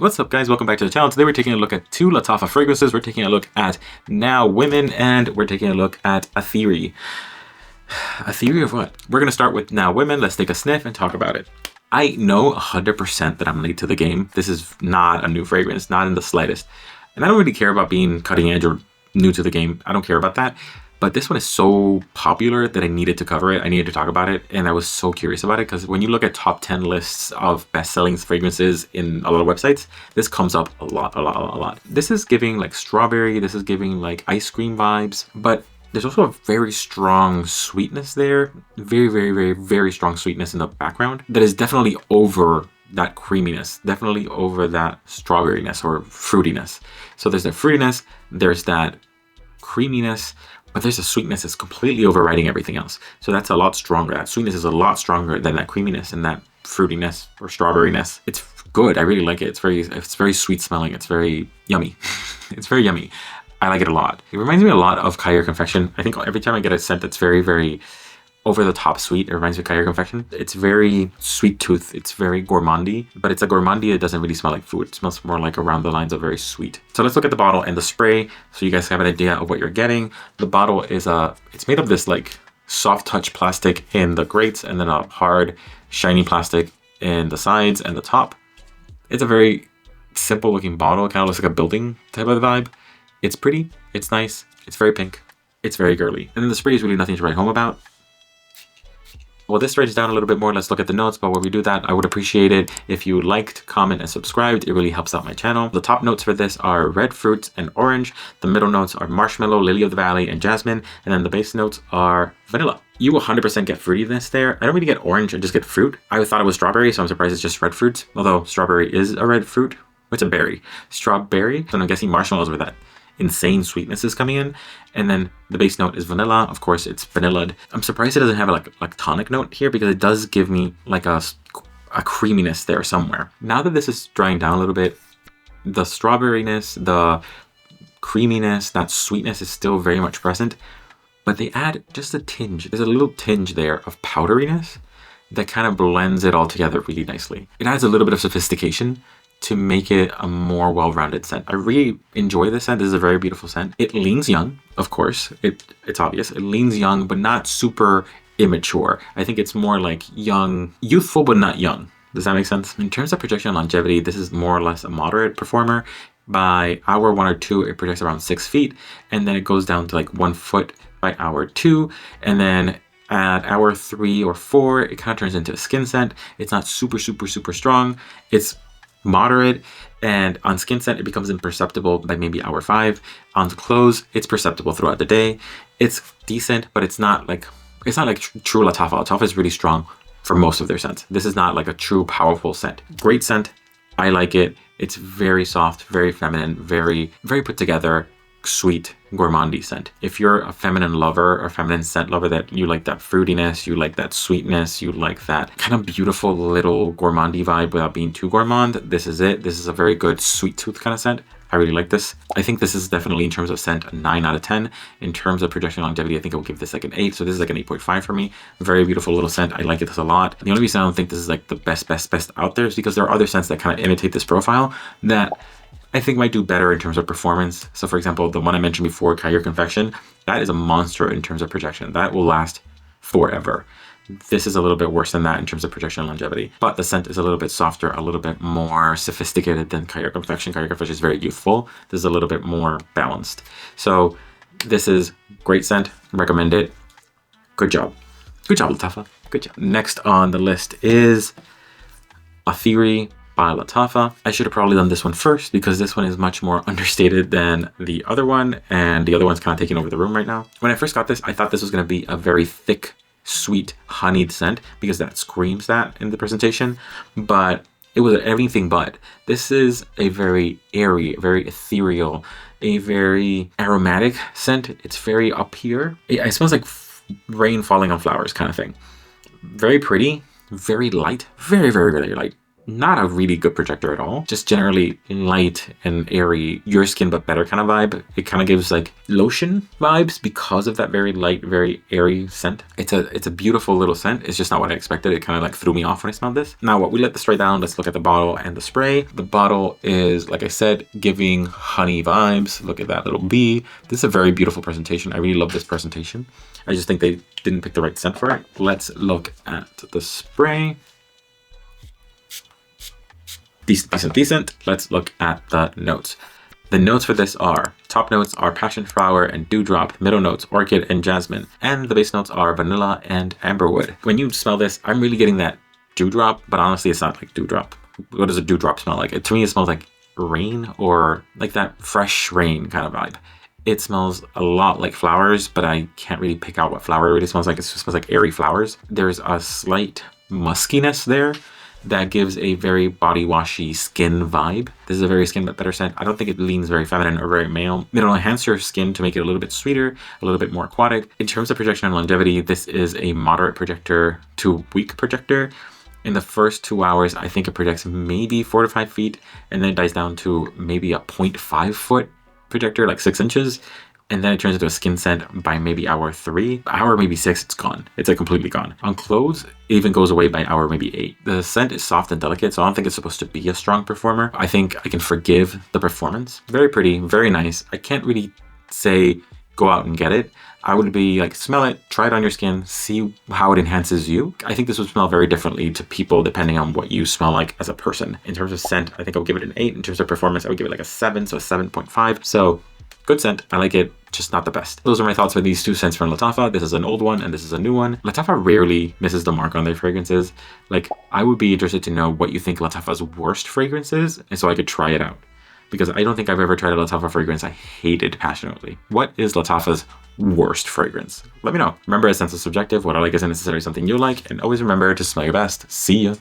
What's up, guys? Welcome back to the channel. Today we're taking a look at two Lattafa fragrances. We're taking a look at Now Women, and we're taking a look at Atheeri. Atheeri of what? We're going to start with Now Women. Let's take a sniff and talk about it. I know 100% that I'm late to the game. This is not a new fragrance, not in the slightest. And I don't really care about being cutting edge or new to the game. I don't care about that. But this one is so popular that I needed to cover it. I needed to talk about it. And I was so curious about it because when you look at top 10 lists of best-selling fragrances in a lot of websites, this comes up a lot. This is giving like strawberry. This is giving like ice cream vibes. But there's also a very strong sweetness there. Very strong sweetness in the background that is definitely over that creaminess, definitely over that strawberryness or fruitiness. So there's that fruitiness, there's that creaminess, but there's a sweetness that's completely overriding everything else. So that's a lot stronger. That sweetness is a lot stronger than that creaminess and that fruitiness or strawberryness. It's good. I really like it. It's very sweet smelling. It's very yummy. It's very yummy. I like it a lot. It reminds me a lot of Cahiers Confection. I think every time I get a scent that's very over the top sweet, it reminds me of Cahiers Confection. It's very sweet tooth. It's very gourmandy, but it's a gourmandy that doesn't really smell like food. It smells more like around the lines of very sweet. So let's look at the bottle and the spray so you guys have an idea of what you're getting. The bottle is it's made of this like soft touch plastic in the grates and then a hard shiny plastic in the sides and the top. It's a very simple looking bottle. It kind of looks like a building type of vibe. It's pretty, it's nice, it's very pink, it's very girly. And then the spray is really nothing to write home about. Well, this stretches down a little bit more. Let's look at the notes, but while we do that, I would appreciate it if you liked, comment, and subscribed. It really helps out my channel. The top notes for this are red fruits and orange. The middle notes are marshmallow, lily of the valley, and jasmine. And then the base notes are vanilla. You 100% get fruitiness there. I don't really get orange, I just get fruit. I thought it was strawberry, so I'm surprised it's just red fruits. Although strawberry is a red fruit. It's a berry. Strawberry. And I'm guessing marshmallows were that insane sweetness is coming in. And then the base note is vanilla. Of course, it's vanillaed. I'm surprised it doesn't have a tonic note here because it does give me like a creaminess there somewhere. Now that this is drying down a little bit, the strawberryness, the creaminess, that sweetness is still very much present, but they add just a tinge. There's a little tinge there of powderiness that kind of blends it all together really nicely. It adds a little bit of sophistication to make it a more well-rounded scent. I really enjoy this scent. This is a very beautiful scent. It leans young, of course. It's obvious. It leans young, but not super immature. I think it's more like young, youthful, but not young. Does that make sense? In terms of projection and longevity, this is more or less a moderate performer. By hour 1 or 2, it projects around 6 feet, and then it goes down to like 1 foot by hour 2, and then at hour 3 or 4, it kind of turns into a skin scent. It's not super strong. It's moderate, and on skin scent it becomes imperceptible by maybe hour 5. On clothes it's perceptible throughout the day. It's decent, but it's not like true Lattafa. Lattafa is really strong for most of their scents. This is not like a true powerful scent. Great scent. I like it. It's very soft, very feminine, very put together, sweet gourmandy scent. If you're a feminine lover or feminine scent lover, that you like that fruitiness, you like that sweetness, you like that kind of beautiful little gourmandy vibe without being too gourmand, this is it. This is a very good sweet tooth kind of scent. I really like this. I think this is definitely, in terms of scent, a 9 out of 10. In terms of projection longevity, I think I will give this like an 8. So this is like an 8.5 for me. Very beautiful little scent. I like it a lot. The only reason I don't think this is like the best out there is because there are other scents that kind of imitate this profile that I think might do better in terms of performance. So for example, the one I mentioned before, Cahiers Confection, that is a monster in terms of projection. That will last forever. This is a little bit worse than that in terms of projection and longevity. But the scent is a little bit softer, a little bit more sophisticated than Cahiers Confection. Cahiers Confection is very youthful. This is a little bit more balanced. So this is great scent. Recommend it. Good job. Good job, Lattafa. Good job. Next on the list is Atheeri by Lattafa. I should have probably done this one first because this one is much more understated than the other one, and the other one's kind of taking over the room right now. When I first got this, I thought this was going to be a very thick, sweet, honeyed scent because that screams that in the presentation, but it was everything but. This is a very airy, very ethereal, a very aromatic scent. It's very up here. It smells like rain falling on flowers kind of thing. Very pretty, very light, very light. not a really good projector at all. Just generally light and airy, your skin but better kind of vibe. It kind of gives like lotion vibes because of that very light, very airy scent. It's a beautiful little scent. It's just not what I expected. It kind of like threw me off when I smelled this. Now, what we let the spray down, let's look at the bottle and the spray. The bottle is, like I said, giving honey vibes. Look at that little bee. This is a very beautiful presentation. I really love this presentation. I just think they didn't pick the right scent for it. Let's look at the spray. Decent. Let's look at the notes. The notes for this are, top notes are passion flower and dewdrop, middle notes orchid and jasmine, and the base notes are vanilla and amberwood. When you smell this, I'm really getting that dewdrop, but honestly it's not like dewdrop. What does a dewdrop smell like? To me it smells like rain, or like that fresh rain kind of vibe. It smells a lot like flowers, but I can't really pick out what flower it really smells like. It just smells like airy flowers. There's a slight muskiness there that gives a very body washy skin vibe. This is a very skin but better scent. I don't think it leans very feminine or very male. It'll enhance your skin to make it a little bit sweeter, a little bit more aquatic. In terms of projection and longevity, this is a moderate projector to weak projector. In the first 2 hours, I think it projects maybe 4 to 5 feet, and then it dies down to maybe a 0.5 foot projector, like 6 inches. And then it turns into a skin scent by maybe hour 3. Hour maybe 6, it's gone. It's like completely gone. On clothes, it even goes away by hour maybe 8. The scent is soft and delicate, so I don't think it's supposed to be a strong performer. I think I can forgive the performance. Very pretty, very nice. I can't really say go out and get it. I would be like, smell it, try it on your skin, see how it enhances you. I think this would smell very differently to people depending on what you smell like as a person. In terms of scent, I think I would give it an 8. In terms of performance, I would give it like a 7, so a 7.5. So good scent, I like it, just not the best. Those are my thoughts for these two scents from Lattafa. This is an old one and this is a new one. Lattafa rarely misses the mark on their fragrances. Like, I would be interested to know what you think Lattafa's worst fragrance is, and so I could try it out. Because I don't think I've ever tried a Lattafa fragrance I hated passionately. What is Lattafa's worst fragrance? Let me know. Remember, a sense is subjective. What I like isn't necessarily something you like. And always remember to smell your best. See ya.